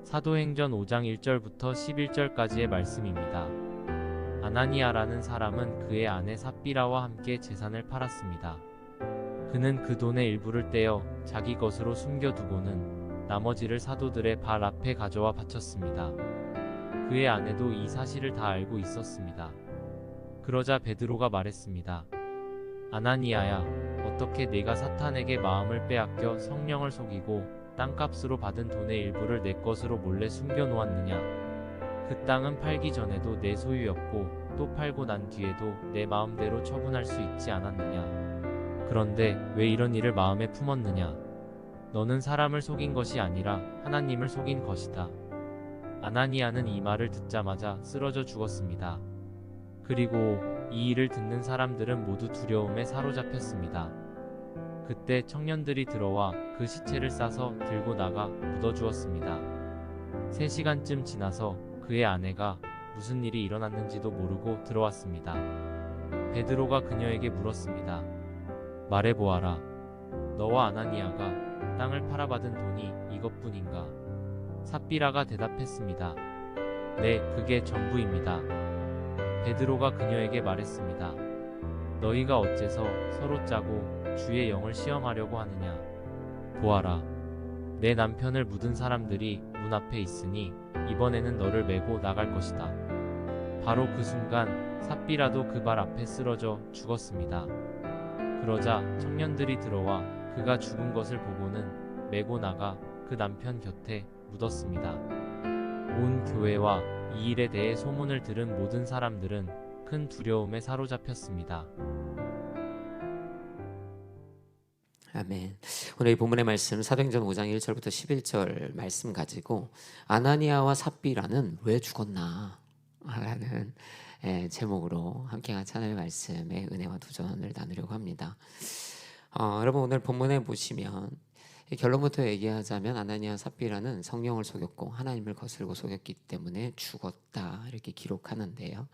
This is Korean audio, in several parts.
사도행전 5장 1절부터 11절까지의 말씀입니다. 아나니아라는 사람은 그의 아내 삽비라와 함께 재산을 팔았습니다. 그는 그 돈의 일부를 떼어 자기 것으로 숨겨두고는 나머지를 사도들의 발 앞에 가져와 바쳤습니다. 그의 아내도 이 사실을 다 알고 있었습니다. 그러자 베드로가 말했습니다. 아나니아야, 어떻게 네가 사탄에게 마음을 빼앗겨 성령을 속이고 땅값으로 받은 돈의 일부를 내 것으로 몰래 숨겨놓았느냐? 그 땅은 팔기 전에도 내 소유였고 또 팔고 난 뒤에도 내 마음대로 처분할 수 있지 않았느냐? 그런데 왜 이런 일을 마음에 품었느냐? 너는 사람을 속인 것이 아니라 하나님을 속인 것이다. 아나니아는 이 말을 듣자마자 쓰러져 죽었습니다. 그리고 이 일을 듣는 사람들은 모두 두려움에 사로잡혔습니다. 그때 청년들이 들어와 그 시체를 싸서 들고 나가 묻어주었습니다. 3시간쯤 지나서 그의 아내가 무슨 일이 일어났는지도 모르고 들어왔습니다. 베드로가 그녀에게 물었습니다. 말해보아라. 너와 아나니아가 땅을 팔아받은 돈이 이것뿐인가? 삽비라가 대답했습니다. 네, 그게 전부입니다. 베드로가 그녀에게 말했습니다. 너희가 어째서 서로 짜고 주의 영을 시험하려고 하느냐? 보아라. 내 남편을 묻은 사람들이 문 앞에 있으니 이번에는 너를 메고 나갈 것이다. 바로 그 순간 삽비라도 그 발 앞에 쓰러져 죽었습니다. 그러자 청년들이 들어와 그가 죽은 것을 보고는 메고 나가 그 남편 곁에 묻었습니다. 온 교회와 이 일에 대해 소문을 들은 모든 사람들은 큰 두려움에 사로잡혔습니다. 아멘. 오늘 이 본문의 말씀 사도행전 5장 1절부터 11절 말씀 가지고 아나니아와 삽비라는 왜 죽었나 라는 제목으로 함께 같이 하나님의 말씀의 은혜와 도전을 나누려고 합니다. 여러분 오늘 본문에 보시면 결론부터 얘기하자면 아나니아 삽비라는 성령을 속였고 하나님을 거스르고 속였기 때문에 죽었다 이렇게 기록하는데요.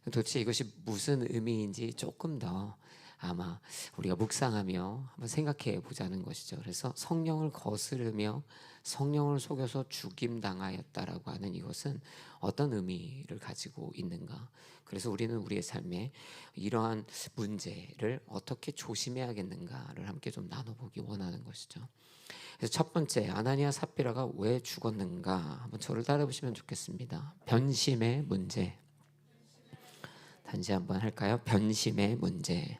도대체 이것이 무슨 의미인지 조금 더 아마 우리가 묵상하며 한번 생각해 보자는 것이죠. 그래서 성령을 거스르며 성령을 속여서 죽임당하였다라고 하는 이것은 어떤 의미를 가지고 있는가? 그래서 우리는 우리의 삶에 이러한 문제를 어떻게 조심해야겠는가를 함께 좀 나눠보기 원하는 것이죠. 그래서 첫 번째, 아나니아 삽비라가 왜 죽었는가? 한번 저를 따라보시면 좋겠습니다. 변심의 문제. 단지 한번 할까요? 변심의 문제.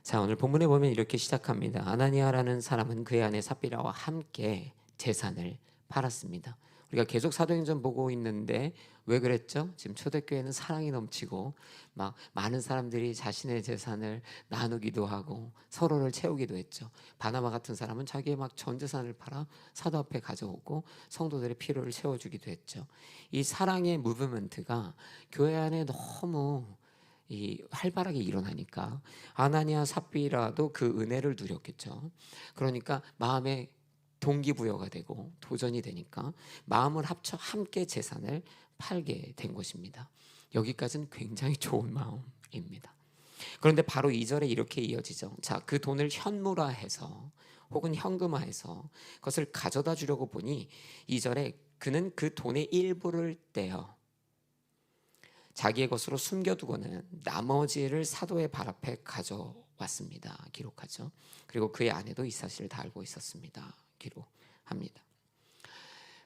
자, 오늘 본문에 보면 이렇게 시작합니다. 아나니아라는 사람은 그의 아내 삽비라와 함께 재산을 팔았습니다. 우리가 계속 사도행전 보고 있는데 왜 그랬죠? 지금 초대교회는 사랑이 넘치고 막 많은 사람들이 자신의 재산을 나누기도 하고 서로를 채우기도 했죠. 바나바 같은 사람은 자기의 막 전 재산을 팔아 사도 앞에 가져오고 성도들의 필요를 채워주기도 했죠. 이 사랑의 무브먼트가 교회 안에 너무 활발하게 일어나니까 아나니아 삽비라도 그 은혜를 누렸겠죠. 그러니까 마음에 동기부여가 되고 도전이 되니까 마음을 합쳐 함께 재산을 팔게 된 것입니다. 여기까지는 굉장히 좋은 마음입니다. 그런데 바로 2절에 이렇게 이어지죠. 자, 그 돈을 현물화해서 혹은 현금화해서 그것을 가져다 주려고 보니 2절에 그는 그 돈의 일부를 떼어 자기의 것으로 숨겨두고는 나머지를 사도의 발 앞에 가져왔습니다. 기록하죠. 그리고 그의 아내도 이 사실을 다 알고 있었습니다. 기록합니다.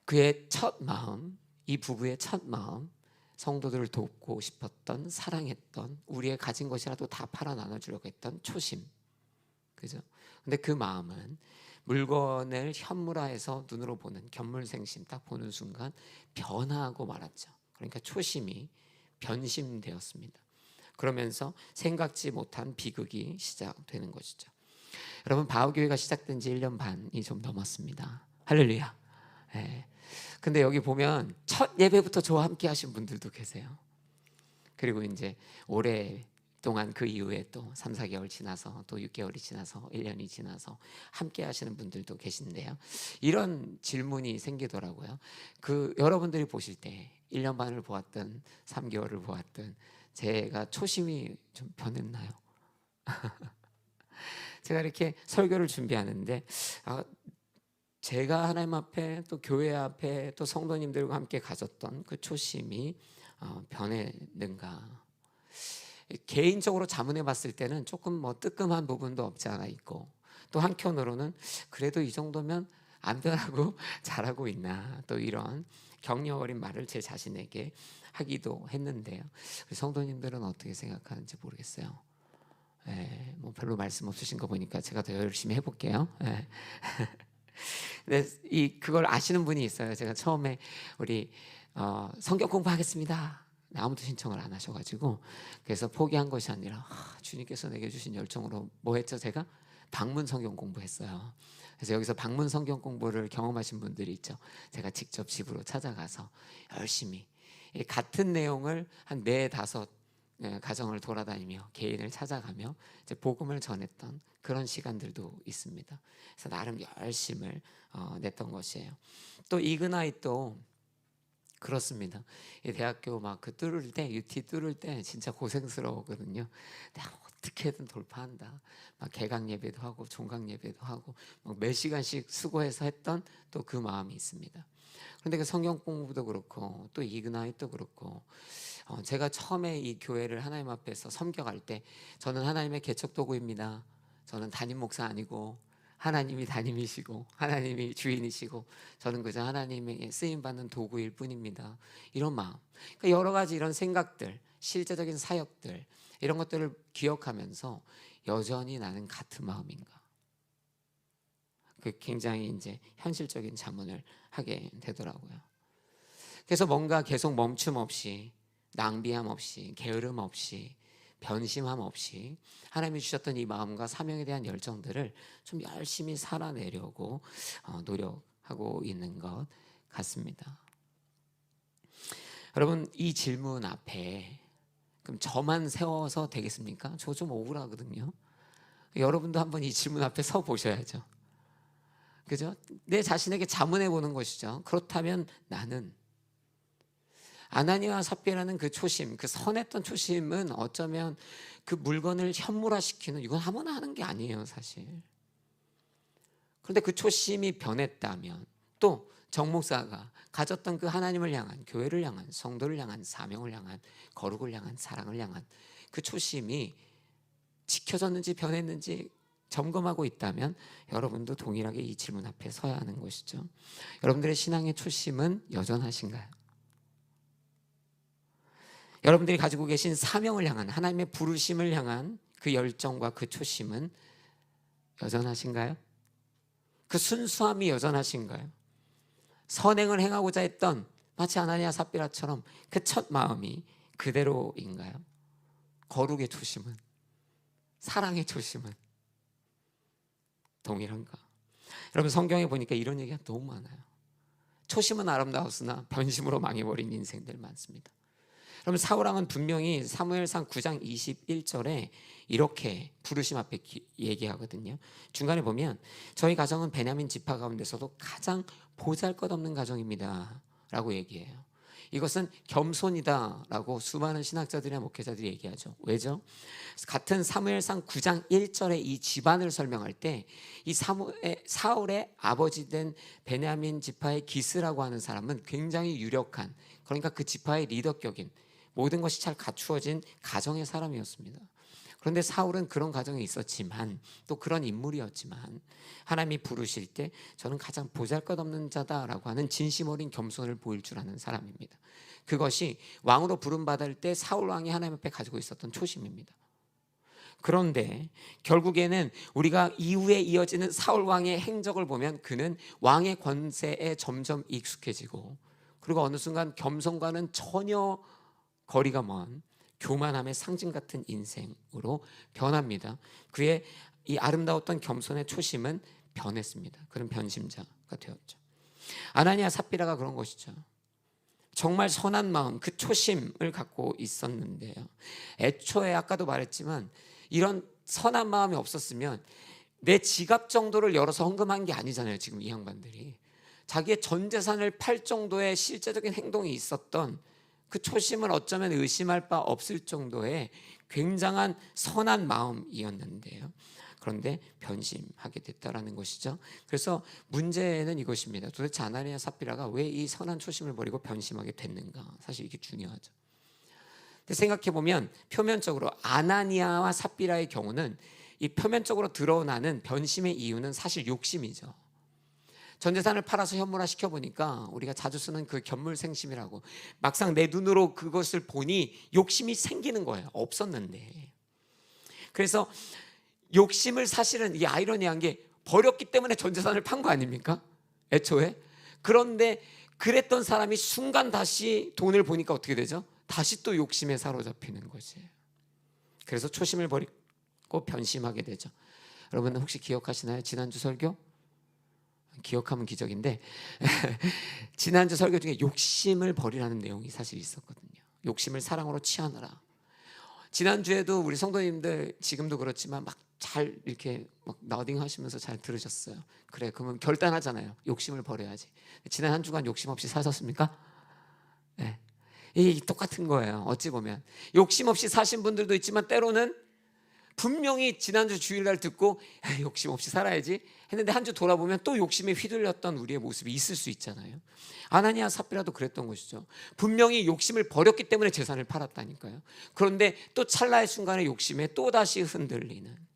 그의 첫 마음, 이 부부의 첫 마음, 성도들을 돕고 싶었던, 사랑했던, 우리의 가진 것이라도 다 팔아 나눠주려고 했던 초심. 그죠? 근데 그 마음은 물건을 현물화해서 눈으로 보는 견물생심 딱 보는 순간 변화하고 말았죠. 그러니까 초심이 변심되었습니다. 그러면서 생각지 못한 비극이 시작되는 것이죠. 여러분 바우교회가 시작된 지 1년 반이 좀 넘었습니다. 할렐루야. 네. 근데 여기 보면 첫 예배부터 저와 함께 하신 분들도 계세요. 그리고 이제 오랫동안 그 이후에 또 3, 4개월 지나서 또 6개월이 지나서 1년이 지나서 함께 하시는 분들도 계신데요. 이런 질문이 생기더라고요. 여러분들이 보실 때 1년 반을 보았든 3개월을 보았든 제가 초심이 좀 변했나요? 제가 이렇게 설교를 준비하는데 제가 하나님 앞에 또 교회 앞에 또 성도님들과 함께 가졌던 그 초심이 변했는가? 개인적으로 자문해 봤을 때는 조금 뭐 뜨끔한 부분도 없지 않아 있고, 또 한편으로는 그래도 이 정도면 안 변하고 잘하고 있나, 또 이런 격려 어린 말을 제 자신에게 하기도 했는데요. 성도님들은 어떻게 생각하는지 모르겠어요. 뭐 별로 말씀 없으신 거 보니까 제가 더 열심히 해볼게요. 근데 그걸 아시는 분이 있어요. 제가 처음에 우리 성경 공부하겠습니다, 아무도 신청을 안 하셔가지고, 그래서 포기한 것이 아니라 주님께서 내게 주신 열정으로 뭐 했죠? 제가 방문 성경 공부했어요. 그래서 여기서 방문 성경 공부를 경험하신 분들이 있죠. 제가 직접 집으로 찾아가서 열심히 같은 내용을 한 4-5 가정을 돌아다니며 개인을 찾아가며 이제 복음을 전했던 그런 시간들도 있습니다. 그래서 나름 열심을 냈던 것이에요. 또 이그나이도 그렇습니다. 대학교 막 그 뚫을 때, UT 뚫을 때 진짜 고생스러웠거든요. 내가 어떻게든 돌파한다. 막 개강 예배도 하고 종강 예배도 하고 몇 시간씩 수고해서 했던 또 그 마음이 있습니다. 그런데 그 성경 공부도 그렇고 또 이그나이도 그렇고, 제가 처음에 이 교회를 하나님 앞에서 섬겨갈 때, 저는 하나님의 개척 도구입니다. 저는 담임 목사 아니고 하나님이 담임이시고 하나님이 주인이시고 저는 그저 하나님의 쓰임받는 도구일 뿐입니다. 이런 마음, 그러니까 여러 가지 이런 생각들, 실제적인 사역들, 이런 것들을 기억하면서 여전히 나는 같은 마음인가, 그 굉장히 이제 현실적인 자문을 하게 되더라고요. 그래서 뭔가 계속 멈춤 없이, 낭비함 없이, 게으름 없이, 변심함 없이 하나님이 주셨던 이 마음과 사명에 대한 열정들을 좀 열심히 살아내려고 노력하고 있는 것 같습니다. 여러분, 이 질문 앞에 그럼 저만 세워서 되겠습니까? 저 좀 억울하거든요. 여러분도 한번 이 질문 앞에 서 보셔야죠. 그죠? 내 자신에게 자문해 보는 것이죠. 그렇다면 나는 아나니아와 삽비라는 그 초심, 그 선했던 초심은 어쩌면 그 물건을 현물화시키는, 이건 아무나 하는 게 아니에요, 사실. 그런데 그 초심이 변했다면, 또 정 목사가 가졌던 그 하나님을 향한, 교회를 향한, 성도를 향한, 사명을 향한, 거룩을 향한, 사랑을 향한 그 초심이 지켜졌는지 변했는지 점검하고 있다면 여러분도 동일하게 이 질문 앞에 서야 하는 것이죠. 여러분들의 신앙의 초심은 여전하신가요? 여러분들이 가지고 계신 사명을 향한, 하나님의 부르심을 향한 그 열정과 그 초심은 여전하신가요? 그 순수함이 여전하신가요? 선행을 행하고자 했던 마치 아나니아 삽비라처럼 그 첫 마음이 그대로인가요? 거룩의 초심은, 사랑의 초심은 동일한가? 여러분, 성경에 보니까 이런 얘기가 너무 많아요. 초심은 아름다웠으나 변심으로 망해버린 인생들 많습니다. 그럼 사울왕은 분명히 사무엘상 9장 21절에 이렇게 부르심 앞에 얘기하거든요. 중간에 보면 저희 가정은 베냐민 지파 가운데서도 가장 보잘것없는 가정입니다 라고 얘기해요. 이것은 겸손이다 라고 수많은 신학자들이나 목회자들이 얘기하죠. 왜죠? 같은 사무엘상 9장 1절에 이 집안을 설명할 때 이 사울의 아버지 된 베냐민 지파의 기스라고 하는 사람은 굉장히 유력한, 그러니까 그 지파의 리더격인, 모든 것이 잘 갖추어진 가정의 사람이었습니다. 그런데 사울은 그런 가정이 있었지만, 또 그런 인물이었지만, 하나님이 부르실 때 저는 가장 보잘것없는 자다라고 하는 진심 어린 겸손을 보일 줄 아는 사람입니다. 그것이 왕으로 부름받을 때 사울 왕이 하나님 앞에 가지고 있었던 초심입니다. 그런데 결국에는 우리가 이후에 이어지는 사울 왕의 행적을 보면 그는 왕의 권세에 점점 익숙해지고, 그리고 어느 순간 겸손과는 전혀 거리가 먼 교만함의 상징 같은 인생으로 변합니다. 그의 이 아름다웠던 겸손의 초심은 변했습니다. 그런 변심자가 되었죠. 아나니아 삽비라가 그런 것이죠. 정말 선한 마음, 그 초심을 갖고 있었는데요. 애초에 아까도 말했지만 이런 선한 마음이 없었으면 내 지갑 정도를 열어서 헌금한 게 아니잖아요. 지금 이 양반들이 자기의 전 재산을 팔 정도의 실제적인 행동이 있었던 그 초심을 어쩌면 의심할 바 없을 정도의 굉장한 선한 마음이었는데요. 그런데 변심하게 됐다라는 것이죠. 그래서 문제는 이것입니다. 도대체 아나니아 삽비라가 왜 이 선한 초심을 버리고 변심하게 됐는가? 사실 이게 중요하죠. 근데 생각해 보면 표면적으로 아나니아와 삽비라의 경우는 이 표면적으로 드러나는 변심의 이유는 사실 욕심이죠. 전 재산을 팔아서 현물화 시켜보니까 우리가 자주 쓰는 그 견물생심이라고, 막상 내 눈으로 그것을 보니 욕심이 생기는 거예요. 없었는데. 그래서 욕심을, 사실은 이 아이러니한 게 버렸기 때문에 전 재산을 판 거 아닙니까? 애초에. 그런데 그랬던 사람이 순간 다시 돈을 보니까 어떻게 되죠? 다시 또 욕심에 사로잡히는 것이에요. 그래서 초심을 버리고 변심하게 되죠. 여러분 혹시 기억하시나요? 지난주 설교? 기억하면 기적인데 지난주 설교 중에 욕심을 버리라는 내용이 사실 있었거든요. 욕심을 사랑으로 취하느라. 지난주에도 우리 성도님들 지금도 그렇지만 막 잘 이렇게 막 너딩 하시면서 잘 들으셨어요. 그래, 그러면 결단하잖아요. 욕심을 버려야지. 지난 한 주간 욕심 없이 사셨습니까? 네. 이 똑같은 거예요. 어찌 보면 욕심 없이 사신 분들도 있지만, 때로는 분명히 지난주 주일날 듣고 욕심 없이 살아야지 했는데 한 주 돌아보면 또 욕심에 휘둘렸던 우리의 모습이 있을 수 있잖아요. 아나니아 삽비라도 그랬던 것이죠. 분명히 욕심을 버렸기 때문에 재산을 팔았다니까요. 그런데 또 찰나의 순간에 욕심에 또다시 흔들리는,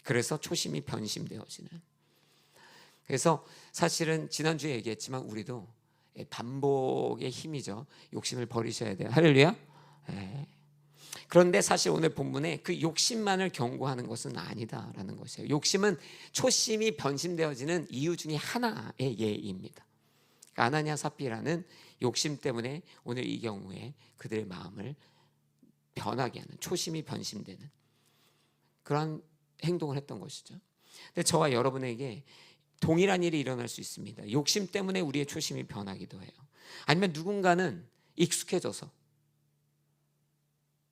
그래서 초심이 변심되어지는. 그래서 사실은 지난주에 얘기했지만 우리도 반복의 힘이죠. 욕심을 버리셔야 돼요. 할렐루야. 네. 그런데 사실 오늘 본문에 그 욕심만을 경고하는 것은 아니다라는 것이에요. 욕심은 초심이 변심되어지는 이유 중에 하나의 예입니다. 아나니아 삽비라는 욕심 때문에 오늘 이 경우에 그들의 마음을 변하게 하는, 초심이 변심되는 그러한 행동을 했던 것이죠. 근데 저와 여러분에게 동일한 일이 일어날 수 있습니다. 욕심 때문에 우리의 초심이 변하기도 해요. 아니면 누군가는 익숙해져서,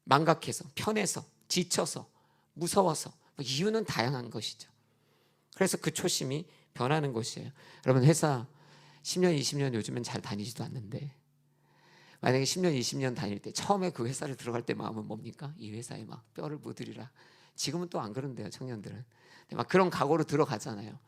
망각해서, 편해서, 지쳐서, 무서워서, 이유는 다양한 것이죠. 그래서 그 초심이 변하는 것이에요. 여러분 회사 10년, 20년 요즘엔 잘 다니지도 않는데, 만약에 10년, 20년 다닐 때 처음에 그 회사를 들어갈 때 마음은 뭡니까? 이 회사에 막 뼈를 묻으리라. 지금은 또 안 그런데요, 청년들은. 막 그런 각오로 들어가잖아요.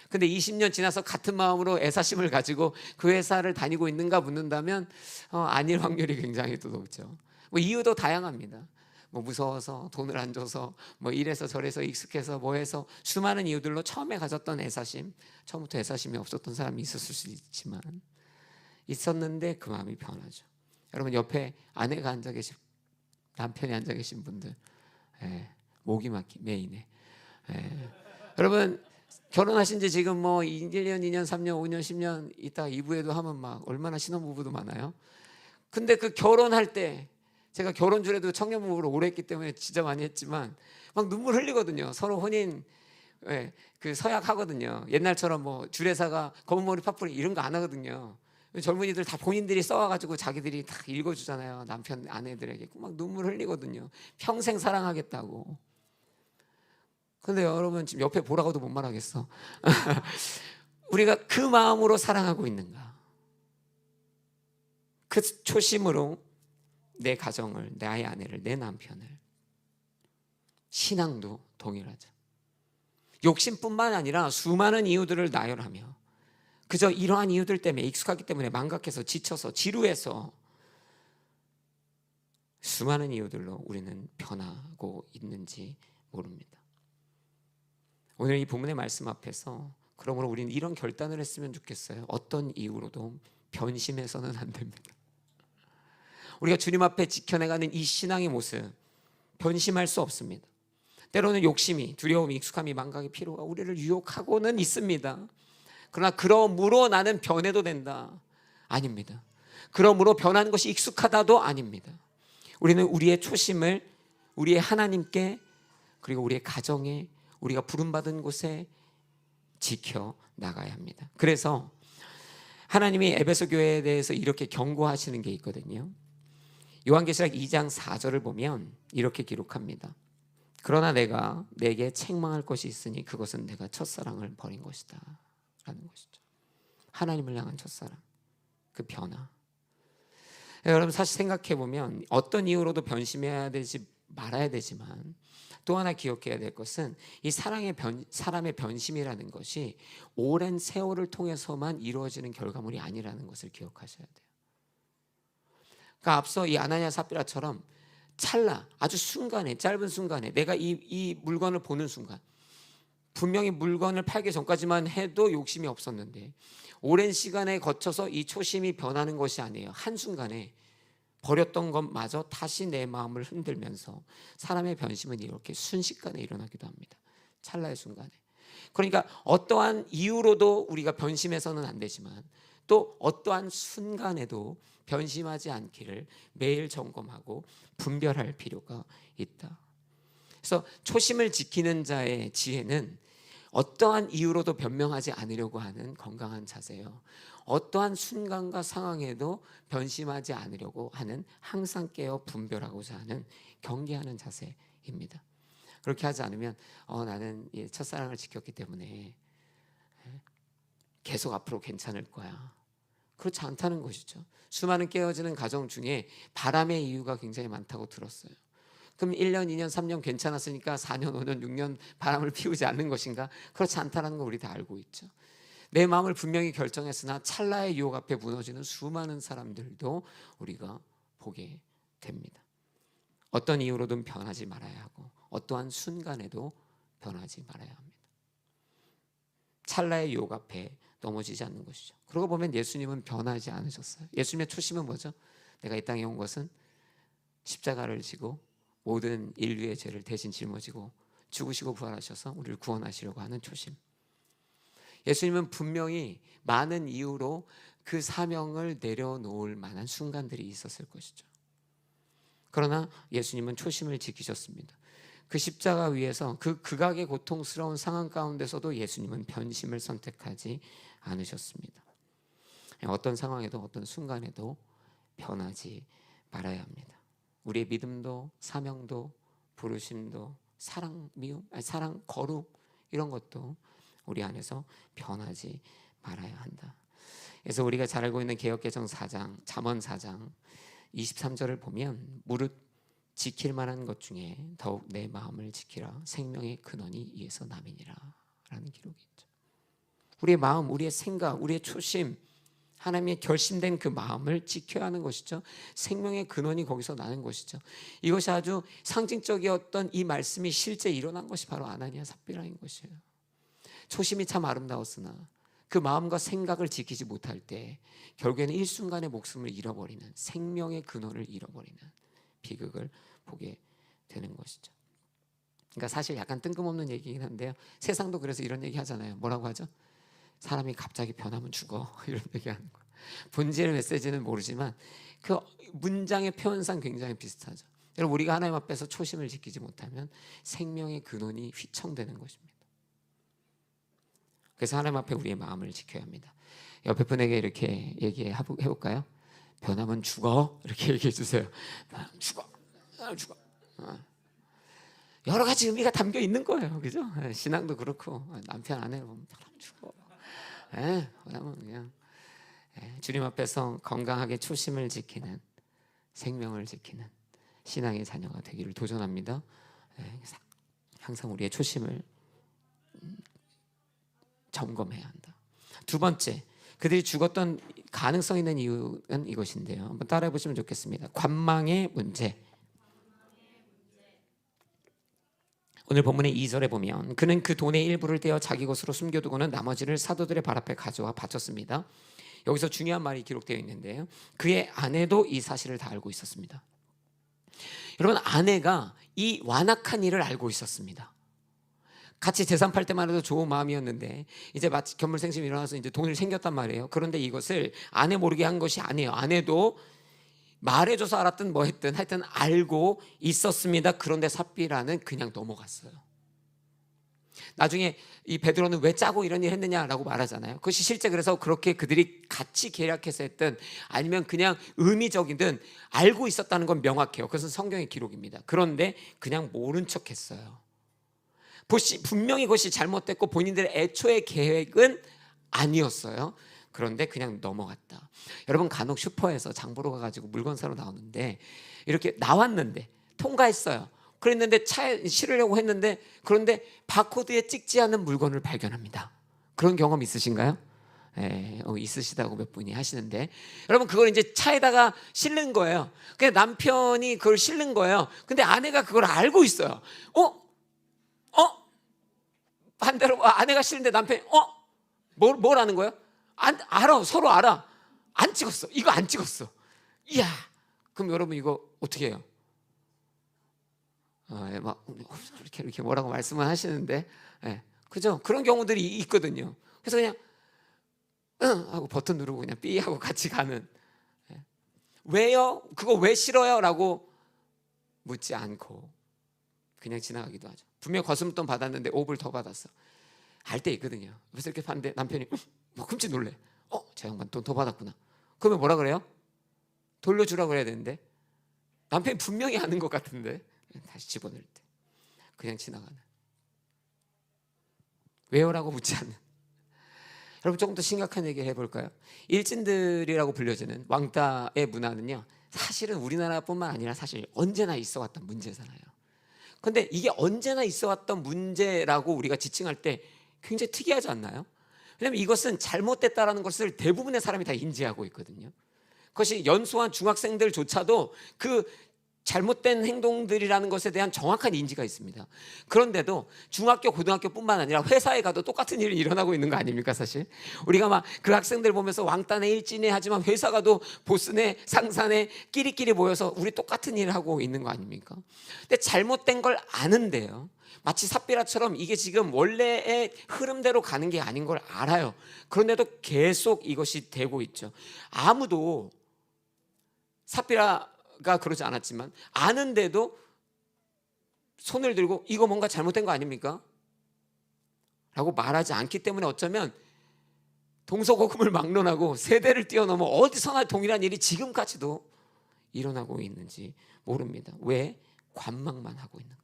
근데 20년 지나서 같은 마음으로 애사심을 가지고 그 회사를 다니고 있는가 묻는다면 아닐 확률이 굉장히 또 높죠. 이유도 다양합니다. 무서워서, 돈을 안 줘서, 이래서 저래서, 익숙해서, 해서 수많은 이유들로 처음에 가졌던 애사심, 처음부터 애사심이 없었던 사람이 있었을 수 있지만, 있었는데 그 마음이 변하죠. 여러분 옆에 아내가 앉아 계신, 남편이 앉아 계신 분들, 목이 막히 메이네. 여러분 결혼하신 지 지금 1년, 2년, 3년, 5년, 10년 있다가 2부에도 하면 막 얼마나 신혼부부도 많아요. 근데 그 결혼할 때, 제가 결혼주례도 청년부부로 오래 했기 때문에 진짜 많이 했지만 막 눈물 흘리거든요. 서로 혼인 그 서약하거든요. 옛날처럼 주례사가 검은 머리 파뿌리 이런 거 안 하거든요. 젊은이들 다 본인들이 써와가지고 자기들이 다 읽어주잖아요. 남편 아내들에게 막 눈물 흘리거든요. 평생 사랑하겠다고. 근데 여러분 지금 옆에 보라고도 못 말하겠어. 우리가 그 마음으로 사랑하고 있는가? 그 초심으로 내 가정을, 나의 아내를, 내 남편을. 신앙도 동일하죠. 욕심뿐만 아니라 수많은 이유들을 나열하며 그저 이러한 이유들 때문에, 익숙하기 때문에 망각해서, 지쳐서, 지루해서 수많은 이유들로 우리는 변하고 있는지 모릅니다. 오늘 이 본문의 말씀 앞에서 그러므로 우리는 이런 결단을 했으면 좋겠어요. 어떤 이유로도 변심해서는 안 됩니다. 우리가 주님 앞에 지켜내가는 이 신앙의 모습, 변심할 수 없습니다. 때로는 욕심이, 두려움이, 익숙함이, 망각의 피로가 우리를 유혹하고는 있습니다. 그러나 그러므로 나는 변해도 된다? 아닙니다. 그러므로 변하는 것이 익숙하다도 아닙니다. 우리는 우리의 초심을 우리의 하나님께, 그리고 우리의 가정에, 우리가 부름받은 곳에 지켜나가야 합니다. 그래서 하나님이 에베소 교회에 대해서 이렇게 경고하시는 게 있거든요. 요한계시록 2장 4절을 보면 이렇게 기록합니다. 그러나 내가 내게 책망할 것이 있으니 그것은 내가 첫사랑을 버린 것이다 라는 것이죠. 하나님을 향한 첫사랑, 그 변화. 여러분 사실 생각해 보면 어떤 이유로도 변심해야 되지 말아야 되지만 또 하나 기억해야 될 것은 이 사람의 변심이라는 것이 오랜 세월을 통해서만 이루어지는 결과물이 아니라는 것을 기억하셔야 돼요. 그러니까 앞서 이 아나니아 삽비라처럼 찰나, 아주 순간에, 짧은 순간에 내가 이 물건을 보는 순간, 분명히 물건을 팔기 전까지만 해도 욕심이 없었는데 오랜 시간에 거쳐서 이 초심이 변하는 것이 아니에요. 한순간에 버렸던 것마저 다시 내 마음을 흔들면서 사람의 변심은 이렇게 순식간에 일어나기도 합니다. 찰나의 순간에. 그러니까 어떠한 이유로도 우리가 변심해서는 안 되지만 또 어떠한 순간에도 변심하지 않기를 매일 점검하고 분별할 필요가 있다. 그래서 초심을 지키는 자의 지혜는 어떠한 이유로도 변명하지 않으려고 하는 건강한 자세요. 어떠한 순간과 상황에도 변심하지 않으려고 하는 항상 깨어 분별하고자 하는 경계하는 자세입니다. 그렇게 하지 않으면 나는 첫사랑을 지켰기 때문에 계속 앞으로 괜찮을 거야. 그렇지 않다는 것이죠. 수많은 깨어지는 가정 중에 바람의 이유가 굉장히 많다고 들었어요. 그럼 1년, 2년, 3년 괜찮았으니까 4년, 5년, 6년 바람을 피우지 않는 것인가? 그렇지 않다는 거 우리 다 알고 있죠. 내 마음을 분명히 결정했으나 찰나의 유혹 앞에 무너지는 수많은 사람들도 우리가 보게 됩니다. 어떤 이유로든 변하지 말아야 하고 어떠한 순간에도 변하지 말아야 합니다. 찰나의 유혹 앞에 넘어지지 않는 것이죠. 그러고 보면 예수님은 변하지 않으셨어요. 예수님의 초심은 뭐죠? 내가 이 땅에 온 것은 십자가를 지고 모든 인류의 죄를 대신 짊어지고 죽으시고 부활하셔서 우리를 구원하시려고 하는 초심. 예수님은 분명히 많은 이유로 그 사명을 내려놓을 만한 순간들이 있었을 것이죠. 그러나 예수님은 초심을 지키셨습니다. 그 십자가 위에서 그 극악의 고통스러운 상황 가운데서도 예수님은 변심을 선택하지 않으셨습니다. 어떤 상황에도 어떤 순간에도 변하지 말아야 합니다. 우리의 믿음도 사명도 부르심도 사랑, 미움, 사랑, 거룩 이런 것도 우리 안에서 변하지 말아야 한다. 그래서 우리가 잘 알고 있는 개역개정 4장, 잠언 4장 23절을 보면 무릇 지킬 만한 것 중에 더욱 내 마음을 지키라. 생명의 근원이 이에서 남이니라 라는 기록이 있죠. 우리의 마음, 우리의 생각, 우리의 초심, 하나님의 결심된 그 마음을 지켜야 하는 것이죠. 생명의 근원이 거기서 나는 것이죠. 이것이 아주 상징적이었던 이 말씀이 실제 일어난 것이 바로 아나니아 삽비라인 것이에요. 초심이 참 아름다웠으나 그 마음과 생각을 지키지 못할 때 결국에는 일순간의 목숨을 잃어버리는, 생명의 근원을 잃어버리는 비극을 보게 되는 것이죠. 그러니까 사실 약간 뜬금없는 얘기긴 한데요. 세상도 그래서 이런 얘기 하잖아요. 뭐라고 하죠? 사람이 갑자기 변하면 죽어 이런 얘기하는 거예요. 본질의 메시지는 모르지만 그 문장의 표현상 굉장히 비슷하죠. 여러분, 우리가 하나님 앞에서 초심을 지키지 못하면 생명의 근원이 휘청되는 것입니다. 그래서 하나님 앞에 우리의 마음을 지켜야 합니다. 옆에 분에게 이렇게 얘기해볼까요? 변하면 죽어 이렇게 얘기해 주세요. 죽어. 여러 가지 의미가 담겨 있는 거예요. 그죠? 신앙도 그렇고 남편 아내 보면 죽어. 그러면 그냥 주님 앞에서 건강하게 초심을 지키는, 생명을 지키는 신앙의 자녀가 되기를 도전합니다. 항상 우리의 초심을 점검해야 한다. 두 번째, 그들이 죽었던 가능성 있는 이유는 이것인데요. 한번 따라해 보시면 좋겠습니다. 관망의 문제. 오늘 본문의 2절에 보면 그는 그 돈의 일부를 떼어 자기 것으로 숨겨두고는 나머지를 사도들의 발 앞에 가져와 바쳤습니다. 여기서 중요한 말이 기록되어 있는데요. 그의 아내도 이 사실을 다 알고 있었습니다. 여러분, 아내가 이 완악한 일을 알고 있었습니다. 같이 재산 팔 때만 해도 좋은 마음이었는데 이제 마치 견물생심이 일어나서 이제 돈을 챙겼단 말이에요. 그런데 이것을 아내 모르게 한 것이 아니에요. 아내도 말해줘서 알았든 뭐 했든 하여튼 알고 있었습니다. 그런데 삽비라는 그냥 넘어갔어요. 나중에 이 베드로는 왜 짜고 이런 일 했느냐라고 말하잖아요. 그것이 실제 그래서 그렇게 그들이 같이 계략해서 했든 아니면 그냥 의미적이든 알고 있었다는 건 명확해요. 그것은 성경의 기록입니다. 그런데 그냥 모른 척 했어요. 분명히 그것이 잘못됐고 본인들의 애초의 계획은 아니었어요. 그런데 그냥 넘어갔다. 여러분, 간혹 슈퍼에서 장 보러 가가지고 물건 사러 나오는데 이렇게 나왔는데 통과했어요. 그랬는데 차에 실으려고 했는데 그런데 바코드에 찍지 않은 물건을 발견합니다. 그런 경험 있으신가요? 있으시다고 몇 분이 하시는데, 여러분 그걸 이제 차에다가 실는 거예요. 그냥 남편이 그걸 실는 거예요. 근데 아내가 그걸 알고 있어요. 반대로 아내가 실는데 남편이 뭐라는 거예요? 알아, 서로 알아. 안 찍었어. 이거 안 찍었어. 이야, 그럼 여러분 이거 어떻게 해요? 막 이렇게 뭐라고 말씀을 하시는데, 그죠? 그런 경우들이 있거든요. 그래서 그냥 하고 버튼 누르고 그냥 삐 하고 같이 가는. 왜요? 그거 왜 싫어요? 라고 묻지 않고 그냥 지나가기도 하죠. 분명 거스름돈 받았는데 5불 더 받았어. 알 때 있거든요. 그래서 이렇게 봤는데 남편이 뭐 끔찍 놀래. 저 양반 돈 더 받았구나. 그러면 뭐라 그래요? 돌려주라고 그래야 되는데 남편이 분명히 아는 것 같은데 다시 집어넣을 때 그냥 지나가는. 왜요라고 묻지 않는. 여러분 조금 더 심각한 얘기를 해볼까요? 일진들이라고 불려지는 왕따의 문화는요, 사실은 우리나라뿐만 아니라 사실 언제나 있어왔던 문제잖아요. 근데 이게 언제나 있어왔던 문제라고 우리가 지칭할 때 굉장히 특이하지 않나요? 왜냐하면 이것은 잘못됐다라는 것을 대부분의 사람이 다 인지하고 있거든요. 그것이 연소한 중학생들조차도 그 잘못된 행동들이라는 것에 대한 정확한 인지가 있습니다. 그런데도 중학교, 고등학교뿐만 아니라 회사에 가도 똑같은 일이 일어나고 있는 거 아닙니까? 사실 우리가 막 그 학생들 보면서 왕따네 일진네 하지만 회사 가도 보스네 상사네 끼리끼리 모여서 우리 똑같은 일을 하고 있는 거 아닙니까? 근데 잘못된 걸 아는데요, 마치 삽비라처럼 이게 지금 원래의 흐름대로 가는 게 아닌 걸 알아요. 그런데도 계속 이것이 되고 있죠. 아무도 삽비라가 그러지 않았지만 아는데도 손을 들고 이거 뭔가 잘못된 거 아닙니까? 라고 말하지 않기 때문에 어쩌면 동서고금을 막론하고 세대를 뛰어넘어 어디서나 동일한 일이 지금까지도 일어나고 있는지 모릅니다. 왜? 관망만 하고 있는가?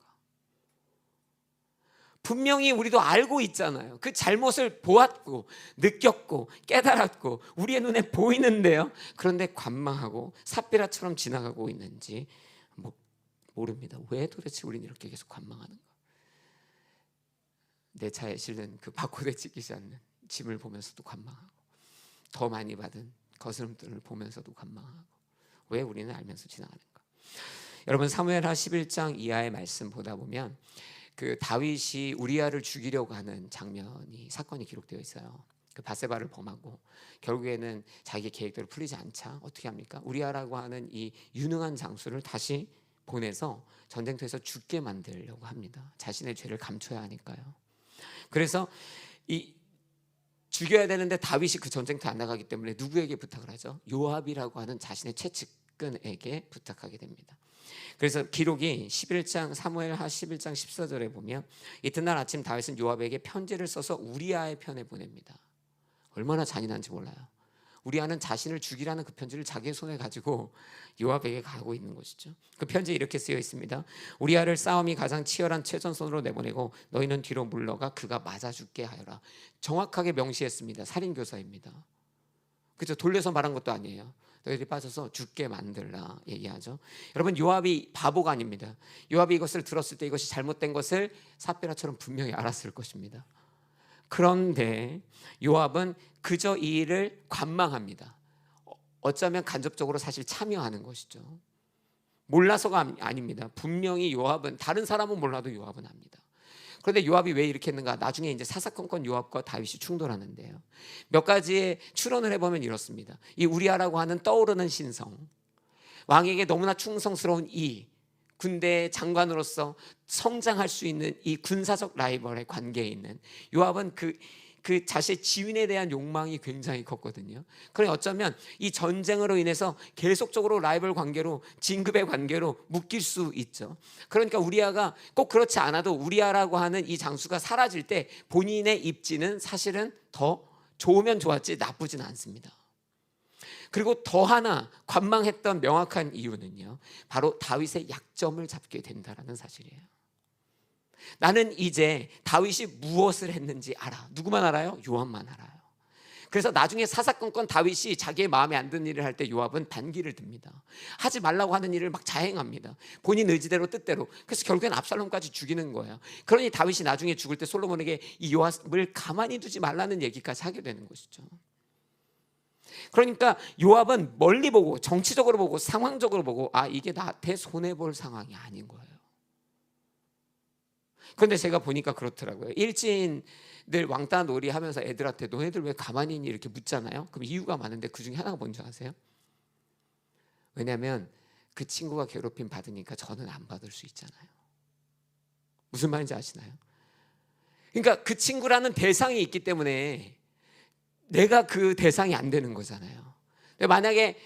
분명히 우리도 알고 있잖아요. 그 잘못을 보았고 느꼈고 깨달았고 우리의 눈에 보이는데요, 그런데 관망하고 삽비라처럼 지나가고 있는지 모릅니다. 왜 도대체 우리는 이렇게 계속 관망하는가? 내 차에 실린 그 바코드에 찍히지 않는 짐을 보면서도 관망하고, 더 많이 받은 거스름돈을 보면서도 관망하고, 왜 우리는 알면서 지나가는가? 여러분 사무엘하 11장 이하의 말씀 보다 보면 그 다윗이 우리아를 죽이려고 하는 장면이, 사건이 기록되어 있어요. 그 밧세바를 범하고 결국에는 자기의 계획대로 풀리지 않자 어떻게 합니까? 우리아라고 하는 이 유능한 장수를 다시 보내서 전쟁터에서 죽게 만들려고 합니다. 자신의 죄를 감춰야 하니까요. 그래서 이 죽여야 되는데 다윗이 그 전쟁터 안 나가기 때문에 누구에게 부탁을 하죠? 요압이라고 하는 자신의 최측근에게 부탁하게 됩니다. 그래서 기록이 11장 사무엘하 11장 14절에 보면 이튿날 아침 다윗은 요압에게 편지를 써서 우리아의 편에 보냅니다. 얼마나 잔인한지 몰라요. 우리아는 자신을 죽이라는 그 편지를 자기의 손에 가지고 요압에게 가고 있는 것이죠. 그 편지에 이렇게 쓰여 있습니다. 우리아를 싸움이 가장 치열한 최전선으로 내보내고 너희는 뒤로 물러가 그가 맞아 죽게 하여라. 정확하게 명시했습니다. 살인교사입니다. 그죠? 돌려서 말한 것도 아니에요. 너희들이 빠져서 죽게 만들라 얘기하죠. 여러분 요압이 바보가 아닙니다. 요압이 이것을 들었을 때 이것이 잘못된 것을 삽비라처럼 분명히 알았을 것입니다. 그런데 요압은 그저 이 일을 관망합니다. 어쩌면 간접적으로 사실 참여하는 것이죠. 몰라서가 아닙니다. 분명히 요압은, 다른 사람은 몰라도 요압은 압니다. 그런데 요압이 왜 이렇게 했는가? 나중에 이제 사사건건 요압과 다윗이 충돌하는데요, 몇 가지의 추론을 해보면 이렇습니다. 이 우리아라고 하는 떠오르는 신성, 왕에게 너무나 충성스러운 이 군대의 장관으로서 성장할 수 있는 이 군사적 라이벌의 관계에 있는 요압은 그 자신의 지윈에 대한 욕망이 굉장히 컸거든요. 그러니 어쩌면 이 전쟁으로 인해서 계속적으로 라이벌 관계로, 진급의 관계로 묶일 수 있죠. 그러니까 우리아가 꼭 그렇지 않아도 우리아라고 하는 이 장수가 사라질 때 본인의 입지는 사실은 더 좋으면 좋았지 나쁘진 않습니다. 그리고 더 하나 관망했던 명확한 이유는요, 바로 다윗의 약점을 잡게 된다는 사실이에요. 나는 이제 다윗이 무엇을 했는지 알아. 누구만 알아요? 요압만 알아요. 그래서 나중에 사사건건 다윗이 자기의 마음에 안 드는 일을 할 때 요압은 반기를 듭니다. 하지 말라고 하는 일을 막 자행합니다. 본인 의지대로 뜻대로. 그래서 결국엔 압살롬까지 죽이는 거예요. 그러니 다윗이 나중에 죽을 때 솔로몬에게 이 요압을 가만히 두지 말라는 얘기까지 하게 되는 것이죠. 그러니까 요압은 멀리 보고 정치적으로 보고 상황적으로 보고 이게 나한테 손해볼 상황이 아닌 거예요. 그런데 제가 보니까 그렇더라고요. 일진들 왕따 놀이 하면서 애들한테 너희들 왜 가만히 있니 이렇게 묻잖아요. 그럼 이유가 많은데 그 중에 하나가 뭔지 아세요? 왜냐하면 그 친구가 괴롭힘 받으니까 저는 안 받을 수 있잖아요. 무슨 말인지 아시나요? 그러니까 그 친구라는 대상이 있기 때문에 내가 그 대상이 안 되는 거잖아요. 만약에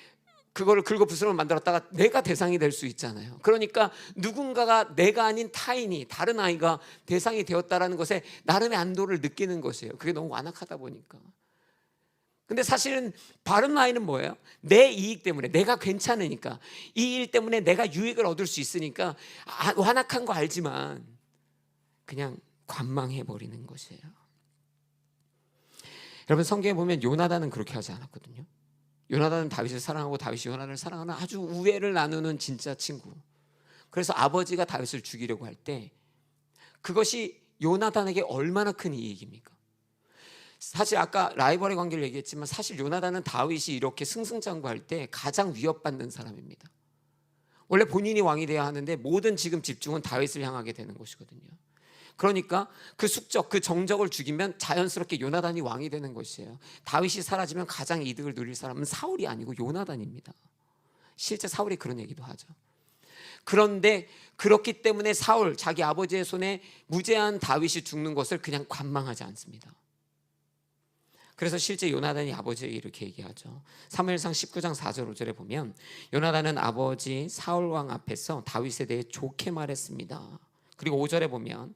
그거를 긁어 부스럼을 만들었다가 내가 대상이 될 수 있잖아요. 그러니까 누군가가 내가 아닌 타인이 다른 아이가 대상이 되었다라는 것에 나름의 안도를 느끼는 것이에요. 그게 너무 완악하다 보니까. 근데 사실은 바른 아이는 뭐예요? 내 이익 때문에 내가 괜찮으니까 이 일 때문에 내가 유익을 얻을 수 있으니까 완악한 거 알지만 그냥 관망해버리는 것이에요. 여러분 성경에 보면 요나단은 그렇게 하지 않았거든요. 요나단은 다윗을 사랑하고 다윗이 요나단을 사랑하는 아주 우애를 나누는 진짜 친구. 그래서 아버지가 다윗을 죽이려고 할 때 그것이 요나단에게 얼마나 큰 이익입니까? 사실 아까 라이벌의 관계를 얘기했지만 사실 요나단은 다윗이 이렇게 승승장구할 때 가장 위협받는 사람입니다. 원래 본인이 왕이 돼야 하는데 모든 지금 집중은 다윗을 향하게 되는 것이거든요. 그러니까 그 숙적, 그 정적을 죽이면 자연스럽게 요나단이 왕이 되는 것이에요. 다윗이 사라지면 가장 이득을 누릴 사람은 사울이 아니고 요나단입니다. 실제 사울이 그런 얘기도 하죠. 그런데 그렇기 때문에 사울, 자기 아버지의 손에 무죄한 다윗이 죽는 것을 그냥 관망하지 않습니다. 그래서 실제 요나단이 아버지에게 이렇게 얘기하죠. 사무엘상 19장 4절 5절에 보면 요나단은 아버지 사울왕 앞에서 다윗에 대해 좋게 말했습니다. 그리고 5절에 보면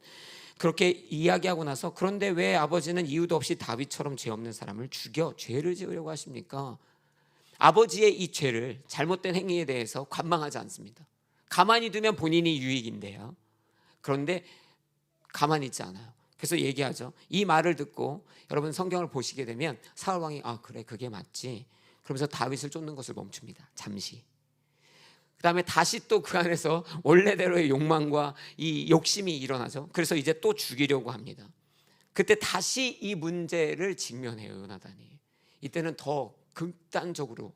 그렇게 이야기하고 나서 그런데 왜 아버지는 이유도 없이 다윗처럼 죄 없는 사람을 죽여 죄를 지으려고 하십니까? 아버지의 이 죄를 잘못된 행위에 대해서 관망하지 않습니다. 가만히 두면 본인이 유익인데요. 그런데 가만히 있지 않아요. 그래서 얘기하죠. 이 말을 듣고 여러분 성경을 보시게 되면 사울왕이 그래 그게 맞지. 그러면서 다윗을 쫓는 것을 멈춥니다. 잠시. 그 다음에 다시 또 그 안에서 원래대로의 욕망과 이 욕심이 일어나죠. 그래서 이제 또 죽이려고 합니다. 그때 다시 이 문제를 직면해요. 요나단이. 이때는 더 극단적으로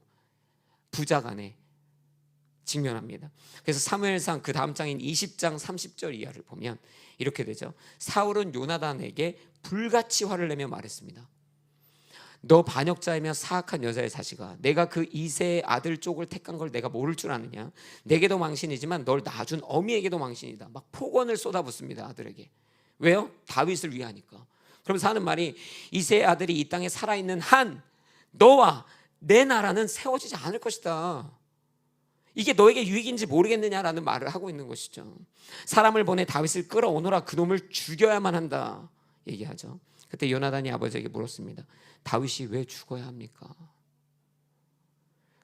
부자간에 직면합니다. 그래서 사무엘상 그 다음 장인 20장 30절 이하를 보면 이렇게 되죠. 사울은 요나단에게 불같이 화를 내며 말했습니다. 너 반역자이며 사악한 여자의 자식아, 내가 그 이새의 아들 쪽을 택한 걸 내가 모를 줄 아느냐? 내게도 망신이지만 널 낳아준 어미에게도 망신이다. 막 폭언을 쏟아붓습니다. 아들에게. 왜요? 다윗을 위하니까. 그러면서 하는 말이 이새의 아들이 이 땅에 살아있는 한 너와 내 나라는 세워지지 않을 것이다. 이게 너에게 유익인지 모르겠느냐라는 말을 하고 있는 것이죠. 사람을 보내 다윗을 끌어오너라, 그놈을 죽여야만 한다 얘기하죠. 그때 요나단이 아버지에게 물었습니다. 다윗이 왜 죽어야 합니까?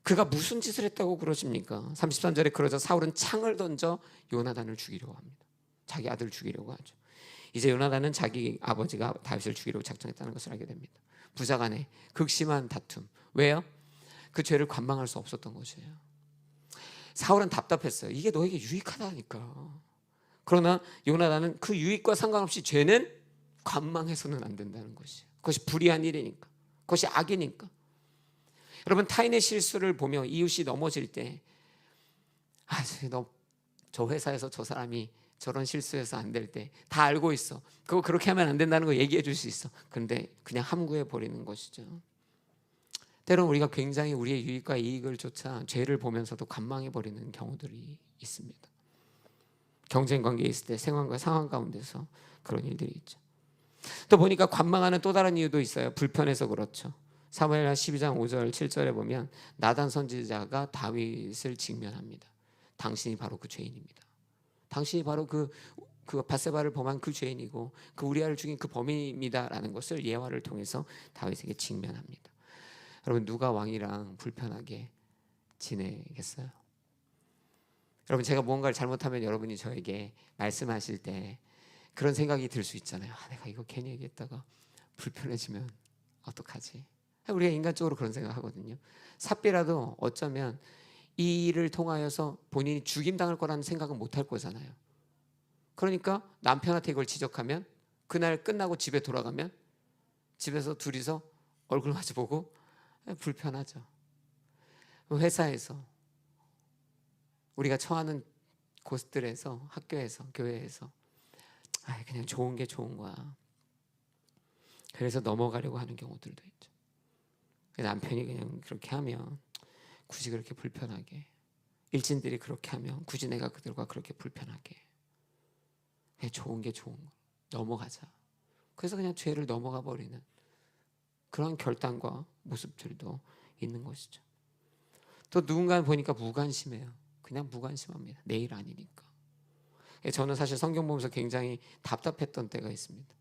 그가 무슨 짓을 했다고 그러십니까? 33절에 그러자 사울은 창을 던져 요나단을 죽이려고 합니다. 자기 아들을 죽이려고 하죠. 이제 요나단은 자기 아버지가 다윗을 죽이려고 작정했다는 것을 알게 됩니다. 부자간의 극심한 다툼. 왜요? 그 죄를 관망할 수 없었던 것이에요. 사울은 답답했어요. 이게 너에게 유익하다니까. 그러나 요나단은 그 유익과 상관없이 죄는 관망해서는 안 된다는 것이에요. 그것이 불의한 일이니까. 그것이 악이니까. 여러분 타인의 실수를 보며 이웃이 넘어질 때 저 회사에서 저 사람이 저런 실수해서 안 될 때 다 알고 있어. 그거 그렇게 하면 안 된다는 거 얘기해 줄 수 있어. 그런데 그냥 함구해 버리는 것이죠. 때로는 우리가 굉장히 우리의 유익과 이익을 쫓아 죄를 보면서도 관망해 버리는 경우들이 있습니다. 경쟁 관계에 있을 때 생활과 상황 가운데서 그런 일들이 있죠. 또 보니까 관망하는 또 다른 이유도 있어요. 불편해서 그렇죠. 사무엘하 12장 5절 7절에 보면 나단 선지자가 다윗을 직면합니다. 당신이 바로 그 죄인입니다. 당신이 바로 그 밧세바를 범한 그 죄인이고 그 우리아를 죽인 그 범인입니다라는 것을 예화를 통해서 다윗에게 직면합니다. 여러분 누가 왕이랑 불편하게 지내겠어요? 여러분 제가 무언가를 잘못하면 여러분이 저에게 말씀하실 때 그런 생각이 들 수 있잖아요. 내가 이거 괜히 얘기했다가 불편해지면 어떡하지? 우리가 인간적으로 그런 생각하거든요. 삽비라도 어쩌면 이 일을 통하여서 본인이 죽임당할 거라는 생각은 못할 거잖아요. 그러니까 남편한테 이걸 지적하면 그날 끝나고 집에 돌아가면 집에서 둘이서 얼굴 마주보고 불편하죠. 회사에서 우리가 처하는 곳들에서 학교에서 교회에서 그냥 좋은 게 좋은 거야. 그래서 넘어가려고 하는 경우들도 있죠. 남편이 그냥 그렇게 하면 굳이 그렇게 불편하게, 일진들이 그렇게 하면 굳이 내가 그들과 그렇게 불편하게, 그냥 좋은 게 좋은 거 넘어가자. 그래서 그냥 죄를 넘어가 버리는 그런 결단과 모습들도 있는 것이죠. 또 누군가는 보니까 무관심해요. 그냥 무관심합니다. 내일 아니니까. 저는 사실 성경 보면서 굉장히 답답했던 때가 있습니다.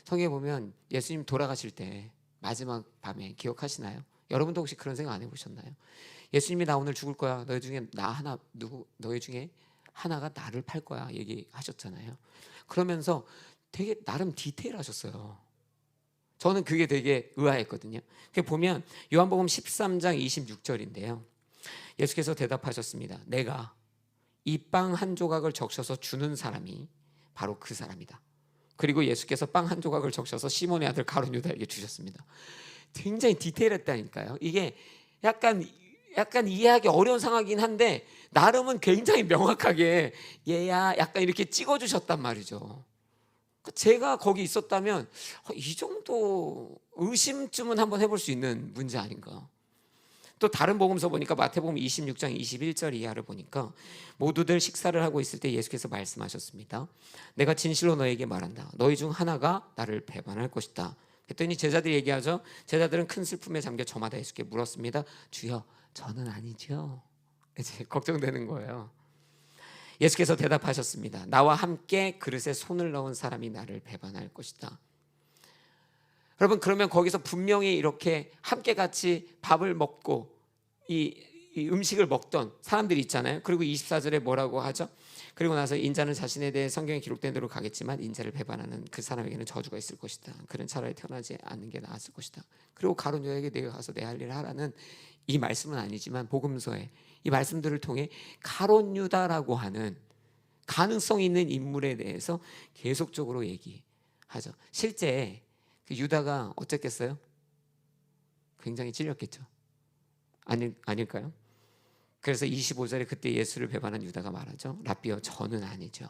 성경에 보면 예수님 돌아가실 때 마지막 밤에 기억하시나요? 여러분도 혹시 그런 생각 안 해보셨나요? 예수님이 나 오늘 죽을 거야. 너희 중에 하나가 나를 팔 거야 얘기하셨잖아요. 그러면서 되게 나름 디테일하셨어요. 저는 그게 되게 의아했거든요. 보면 요한복음 13장 26절인데요. 예수께서 대답하셨습니다. 내가 이 빵 한 조각을 적셔서 주는 사람이 바로 그 사람이다. 그리고 예수께서 빵 한 조각을 적셔서 시몬의 아들 가룟 유다에게 주셨습니다. 굉장히 디테일했다니까요. 이게 약간 이해하기 어려운 상황이긴 한데 나름은 굉장히 명확하게 얘야 약간 이렇게 찍어주셨단 말이죠. 제가 거기 있었다면 이 정도 의심쯤은 한번 해볼 수 있는 문제 아닌가. 또 다른 복음서 보니까 마태복음 26장 21절 이하를 보니까 모두들 식사를 하고 있을 때 예수께서 말씀하셨습니다. 내가 진실로 너에게 말한다. 너희 중 하나가 나를 배반할 것이다. 그랬더니 제자들이 얘기하죠. 제자들은 큰 슬픔에 잠겨 저마다 예수께 물었습니다. 주여, 저는 아니죠. 이제 걱정되는 거예요. 예수께서 대답하셨습니다. 나와 함께 그릇에 손을 넣은 사람이 나를 배반할 것이다. 여러분, 그러면 거기서 분명히 이렇게 함께 같이 밥을 먹고 이 음식을 먹던 사람들이 있잖아요. 그리고 24절에 뭐라고 하죠? 그리고 나서 인자는 자신에 대해 성경에 기록된 대로 가겠지만 인자를 배반하는 그 사람에게는 저주가 있을 것이다. 그는 차라리 태어나지 않는 게 나았을 것이다. 그리고 가룟 유다에게 내가 가서 내 할 일을 하라는 이 말씀은 아니지만 복음서에 이 말씀들을 통해 가룟 유다라고 하는 가능성 있는 인물에 대해서 계속적으로 얘기하죠. 실제 그 유다가 어쨌겠어요? 굉장히 찔렸겠죠. 아닐까요? 그래서 25절에 그때 예수를 배반한 유다가 말하죠. 라비여, 저는 아니죠.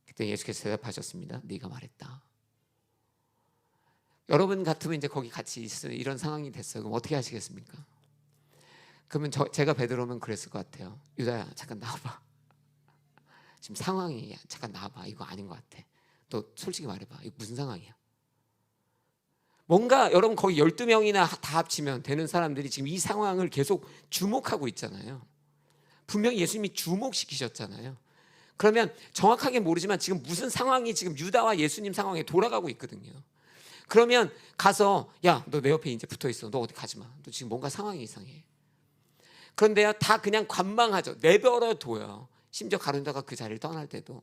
그때 예수께서 대답하셨습니다. 네가 말했다. 여러분 같으면 이제 거기 같이 있어요. 이런 상황이 됐어요. 그럼 어떻게 하시겠습니까? 그러면 제가 베드로면 그랬을 것 같아요. 유다야, 잠깐 나와봐. 지금 상황이 잠깐 나와봐. 이거 아닌 것 같아. 너 솔직히 말해봐. 이거 무슨 상황이야? 뭔가 여러분 거기 12명이나 다 합치면 되는 사람들이 지금 이 상황을 계속 주목하고 있잖아요. 분명히 예수님이 주목시키셨잖아요. 그러면 정확하게 모르지만 지금 무슨 상황이 지금 유다와 예수님 상황에 돌아가고 있거든요. 그러면 가서 야, 너 내 옆에 이제 붙어 있어. 너 어디 가지 마. 너 지금 뭔가 상황이 이상해. 그런데요, 다 그냥 관망하죠. 내버려 둬요. 심지어 가룟 유다가 그 자리를 떠날 때도.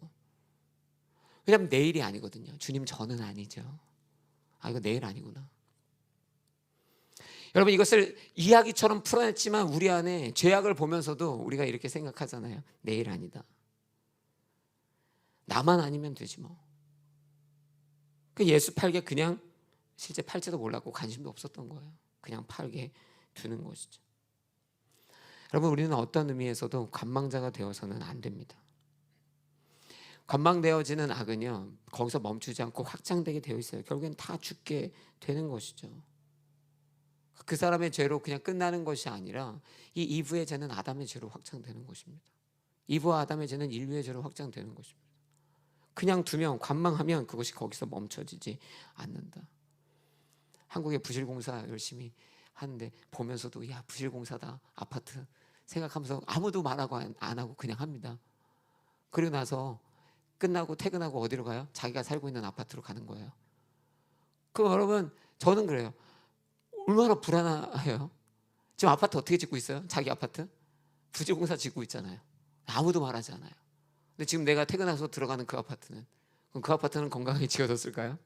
왜냐하면 내일이 아니거든요. 주님, 저는 아니죠. 이거 내일 아니구나. 여러분, 이것을 이야기처럼 풀어냈지만 우리 안에 죄악을 보면서도 우리가 이렇게 생각하잖아요. 내일 아니다. 나만 아니면 되지 뭐. 예수 팔게 그냥 실제 팔지도 몰랐고 관심도 없었던 거예요. 그냥 팔게 두는 것이죠. 여러분, 우리는 어떤 의미에서도 관망자가 되어서는 안 됩니다. 관망되어지는 악은요, 거기서 멈추지 않고 확장되게 되어 있어요. 결국엔 다 죽게 되는 것이죠. 그 사람의 죄로 그냥 끝나는 것이 아니라 이 이브의 죄는 아담의 죄로 확장되는 것입니다. 이브와 아담의 죄는 인류의 죄로 확장되는 것입니다. 그냥 두면, 관망하면 그것이 거기서 멈춰지지 않는다. 한국의 부실공사 열심히 하는데 보면서도 야, 부실공사다, 아파트 생각하면서 아무도 말하고 안 하고 그냥 합니다. 그리고 나서 끝나고 퇴근하고 어디로 가요? 자기가 살고 있는 아파트로 가는 거예요. 그럼 여러분, 저는 그래요. 얼마나 불안해요. 지금 아파트 어떻게 짓고 있어요? 자기 아파트? 부실공사 짓고 있잖아요. 아무도 말하지 않아요. 근데 지금 내가 퇴근해서 들어가는 그 아파트는, 그럼 그 아파트는 건강하게 지어졌을까요?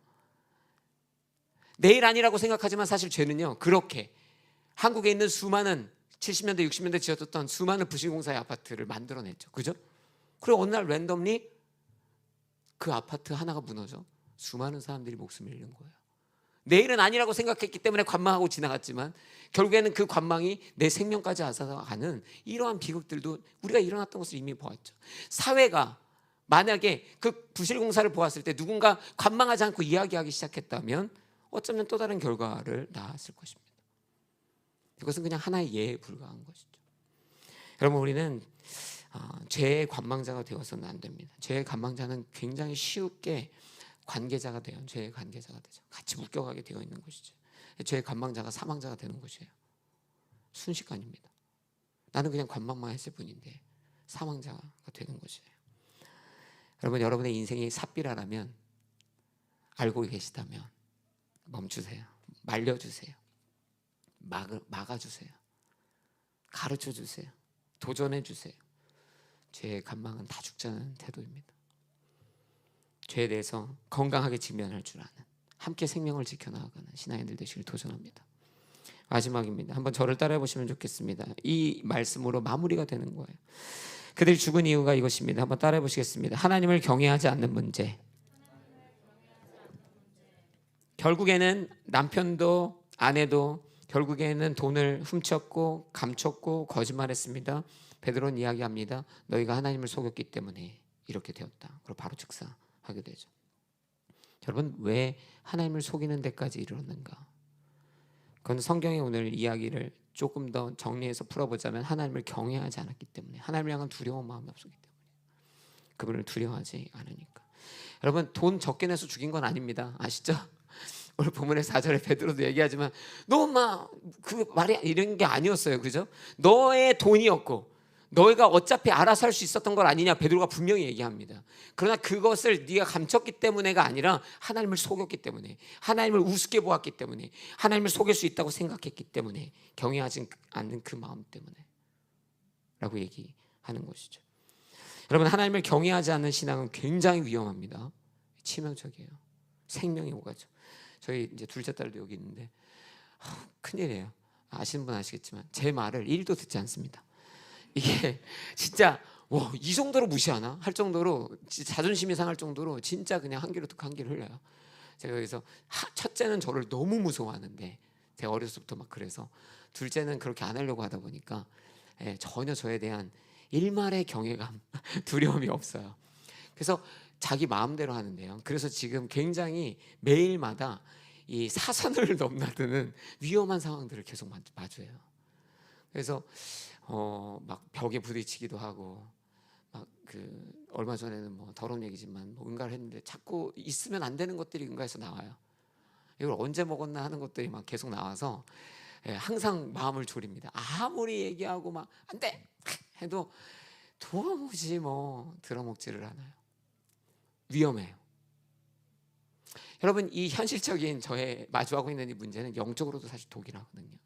내일 아니라고 생각하지만 사실 죄는요, 그렇게 한국에 있는 수많은 70년대 60년대 지어졌던 수많은 부실공사의 아파트를 만들어냈죠. 그죠? 그리고 어느 날 랜덤리 그 아파트 하나가 무너져 수많은 사람들이 목숨을 잃는 거예요. 내일은 아니라고 생각했기 때문에 관망하고 지나갔지만 결국에는 그 관망이 내 생명까지 앗아가는 이러한 비극들도 우리가 일어났던 것을 이미 보았죠. 사회가 만약에 그 부실공사를 보았을 때 누군가 관망하지 않고 이야기하기 시작했다면 어쩌면 또 다른 결과를 낳았을 것입니다. 이것은 그냥 하나의 예에 불과한 것이죠. 여러분, 우리는 죄의 관망자가 되어서는 안 됩니다. 죄의 관망자는 굉장히 쉽게 관계자가 돼요. 죄의 관계자가 되죠. 같이 묶여가게 되어 있는 것이죠. 죄의 관망자가 사망자가 되는 것이에요. 순식간입니다. 나는 그냥 관망만 했을 뿐인데 사망자가 되는 것이에요. 여러분, 여러분의 인생이 삽비라라면 알고 계시다면 멈추세요. 말려주세요. 막아주세요. 가르쳐주세요. 도전해주세요. 죄의 관망은 다 죽자는 태도입니다. 죄에 대해서 건강하게 직면할 줄 아는, 함께 생명을 지켜나가는 신앙인들 되시길 도전합니다. 마지막입니다. 한번 저를 따라해 보시면 좋겠습니다. 이 말씀으로 마무리가 되는 거예요. 그들이 죽은 이유가 이것입니다. 한번 따라해 보시겠습니다. 하나님을 경외하지 않는 문제. 결국에는 남편도 아내도 결국에는 돈을 훔쳤고 감췄고 거짓말했습니다. 베드로는 이야기합니다. 너희가 하나님을 속였기 때문에 이렇게 되었다. 그리고 바로 즉사하게 되죠. 여러분, 왜 하나님을 속이는 데까지 이르렀는가? 그건 성경의 오늘 이야기를 조금 더 정리해서 풀어보자면 하나님을 경외하지 않았기 때문에, 하나님을 향한 두려운 마음이 없었기 때문에, 그분을 두려워하지 않으니까. 여러분, 돈 적게 내서 죽인 건 아닙니다. 아시죠? 오늘 본문의 4절에 베드로도 얘기하지만 너 엄마 그 말이 이런 게 아니었어요. 그죠? 너의 돈이었고 너희가 어차피 알아서 할 수 있었던 걸 아니냐, 베드로가 분명히 얘기합니다. 그러나 그것을 네가 감췄기 때문에가 아니라 하나님을 속였기 때문에, 하나님을 우습게 보았기 때문에, 하나님을 속일 수 있다고 생각했기 때문에, 경외하지 않는 그 마음 때문에 라고 얘기하는 것이죠. 여러분, 하나님을 경외하지 않는 신앙은 굉장히 위험합니다. 치명적이에요. 생명이 오가죠. 저희 이제 둘째 딸도 여기 있는데 큰일이에요. 아시는 분 아시겠지만 제 말을 1도 듣지 않습니다. 이게 진짜 이 정도로 무시하나 할 정도로 자존심이 상할 정도로 진짜 그냥 한 귀로 듣고 한 귀로 흘려요. 제가 여기서 첫째는 저를 너무 무서워하는데, 제가 어렸을 때부터 막 그래서 둘째는 그렇게 안 하려고 하다 보니까 전혀 저에 대한 일말의 경외감, 두려움이 없어요. 그래서 자기 마음대로 하는데요. 그래서 지금 굉장히 매일마다 이 사선을 넘나드는 위험한 상황들을 계속 마주해요. 그래서 막 벽에 부딪히기도 하고, 막 그 얼마 전에는 뭐 더러운 얘기지만 뭐 응가를 했는데 자꾸 있으면 안 되는 것들이 응가에서 나와요. 이걸 언제 먹었나 하는 것들이 막 계속 나와서 항상 마음을 졸입니다. 아무리 얘기하고 막 안 돼 해도 도무지 뭐 들어먹지를 않아요. 위험해요. 여러분, 이 현실적인 저의 마주하고 있는 이 문제는 영적으로도 사실 독이라거든요.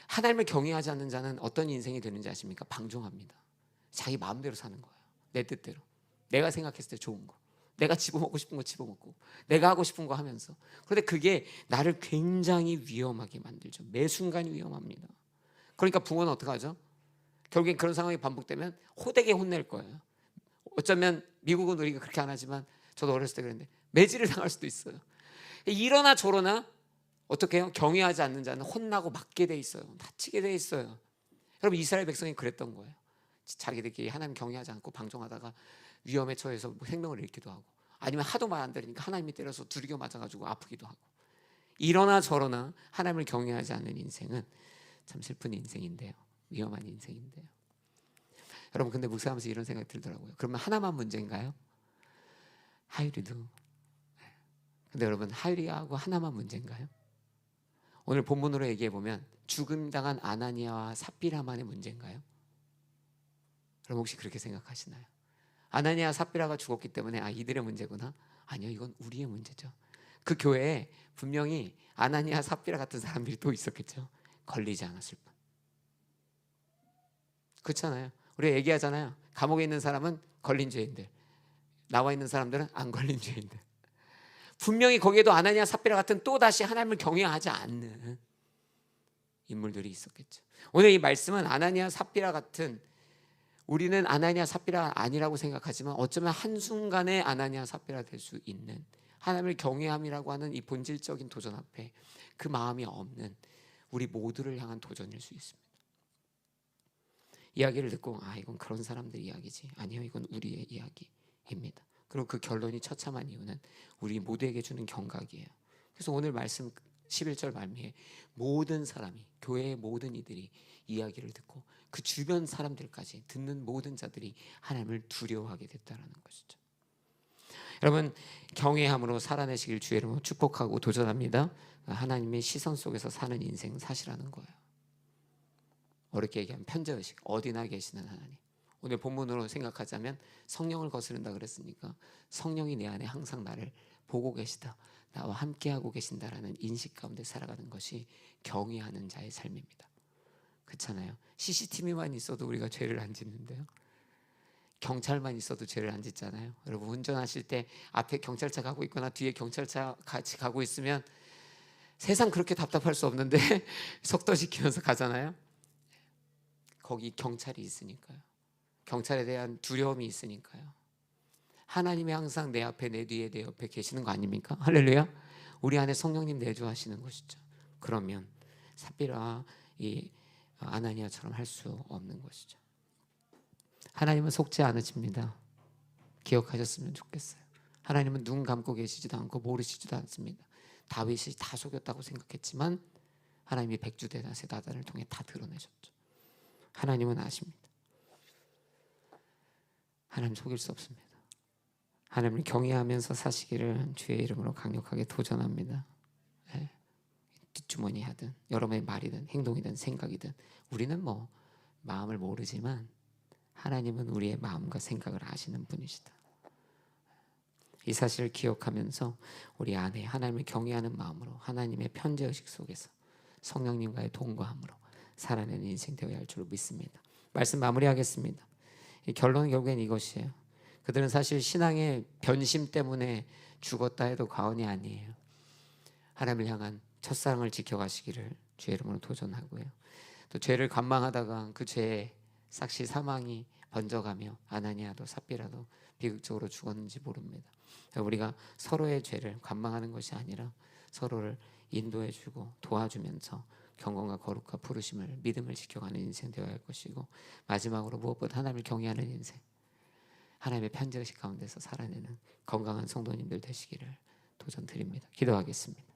하나님을 경외하지 않는 자는 어떤 인생이 되는지 아십니까? 방종합니다. 자기 마음대로 사는 거예요. 내 뜻대로, 내가 생각했을 때 좋은 거, 내가 집어먹고 싶은 거 집어먹고, 내가 하고 싶은 거 하면서. 그런데 그게 나를 굉장히 위험하게 만들죠. 매 순간이 위험합니다. 그러니까 부모는 어떻게 하죠? 결국엔 그런 상황이 반복되면 호되게 혼낼 거예요. 어쩌면 미국은 우리가 그렇게 안 하지만 저도 어렸을 때 그랬는데 매질을 당할 수도 있어요. 이러나 저러나 어떻게 해요? 경외하지 않는 자는 혼나고 맞게 돼 있어요. 다치게 돼 있어요. 여러분, 이스라엘 백성이 그랬던 거예요. 자기들끼리 하나님 경외하지 않고 방종하다가 위험에 처해서 생명을 잃기도 하고, 아니면 하도 말 안 들으니까 하나님이 때려서 두들겨 맞아가지고 아프기도 하고. 이러나 저러나 하나님을 경외하지 않는 인생은 참 슬픈 인생인데요. 위험한 인생인데요. 여러분, 근데 묵상하면서 이런 생각이 들더라고요. 그러면 하나만 문제인가요? 하율이도. 근데 여러분, 하율이하고 하나만 문제인가요? 오늘 본문으로 얘기해 보면 죽음 당한 아나니아와 삽비라만의 문제인가요? 여러분, 혹시 그렇게 생각하시나요? 아나니아 삽비라가 죽었기 때문에 이들의 문제구나? 아니요, 이건 우리의 문제죠. 그 교회에 분명히 아나니아 삽비라 같은 사람들이 또 있었겠죠. 걸리지 않았을 뿐. 그렇잖아요. 우리가 얘기하잖아요. 감옥에 있는 사람은 걸린 죄인들, 나와 있는 사람들은 안 걸린 죄인들. 분명히 거기에도 아나니아 삽비라 같은 또다시 하나님을 경외하지 않는 인물들이 있었겠죠. 오늘 이 말씀은 아나니아 삽비라 같은, 우리는 아나니아 삽비라 아니라고 생각하지만 어쩌면 한순간에 아나니아 삽비라 될 수 있는, 하나님을 경외함이라고 하는 이 본질적인 도전 앞에 그 마음이 없는 우리 모두를 향한 도전일 수 있습니다. 이야기를 듣고 이건 그런 사람들 이야기지, 아니요, 이건 우리의 이야기입니다. 그리고 그 결론이 처참한 이유는 우리 모두에게 주는 경각이에요. 그래서 오늘 말씀 11절 말미에 모든 사람이, 교회의 모든 이들이 이야기를 듣고 그 주변 사람들까지, 듣는 모든 자들이 하나님을 두려워하게 됐다라는 것이죠. 여러분, 경외함으로 살아내시길 주의 이름으로 축복하고 도전합니다. 하나님의 시선 속에서 사는 인생 사시라는 거예요. 어렵게 얘기하면 편재의식, 어디나 계시는 하나님. 오늘 본문으로 생각하자면 성령을 거스른다 그랬으니까 성령이 내 안에 항상 나를 보고 계시다, 나와 함께하고 계신다라는 인식 가운데 살아가는 것이 경외하는 자의 삶입니다. 그렇잖아요. CCTV만 있어도 우리가 죄를 안 짓는데요, 경찰만 있어도 죄를 안 짓잖아요. 여러분, 운전하실 때 앞에 경찰차 가고 있거나 뒤에 경찰차 같이 가고 있으면 세상 그렇게 답답할 수 없는데 속도 지키면서 가잖아요. 거기 경찰이 있으니까요. 경찰에 대한 두려움이 있으니까요. 하나님이 항상 내 앞에, 내 뒤에, 내 옆에 계시는 거 아닙니까? 할렐루야. 우리 안에 성령님 내주하시는 것이죠. 그러면 삽비라 이 아나니아처럼 할 수 없는 것이죠. 하나님은 속지 않으십니다. 기억하셨으면 좋겠어요. 하나님은 눈 감고 계시지도 않고 모르시지도 않습니다. 다윗이 다 속였다고 생각했지만 하나님이 백주대낮에 나단을 통해 다 드러내셨죠. 하나님은 아십니다. 하나님 속일 수 없습니다. 하나님을 경외하면서 사시기를 주의 이름으로 강력하게 도전합니다. 네. 뒷주머니 하든 여러분의 말이든 행동이든 생각이든 우리는 마음을 모르지만 하나님은 우리의 마음과 생각을 아시는 분이시다. 이 사실을 기억하면서 우리 안에 하나님을 경외하는 마음으로 하나님의 편재의식 속에서 성령님과의 동거함으로 살아내는 인생 되어야 할 줄 믿습니다. 말씀 마무리하겠습니다. 이 결론은 결국엔 이것이에요. 그들은 사실 신앙의 변심 때문에 죽었다 해도 과언이 아니에요. 하나님을 향한 첫사랑을 지켜가시기를 주의 이름으로 도전하고요. 또 죄를 관망하다가 그 죄의 삭시 사망이 번져가며 아나니아도 삽비라도 비극적으로 죽었는지 모릅니다. 우리가 서로의 죄를 관망하는 것이 아니라 서로를 인도해주고 도와주면서 경건과 거룩과 부르심을, 믿음을 지켜가는 인생 되어야 할 것이고, 마지막으로 무엇보다 하나님을 경외하는 인생, 하나님의 편재의식 가운데서 살아내는 건강한 성도님들 되시기를 도전드립니다. 기도하겠습니다.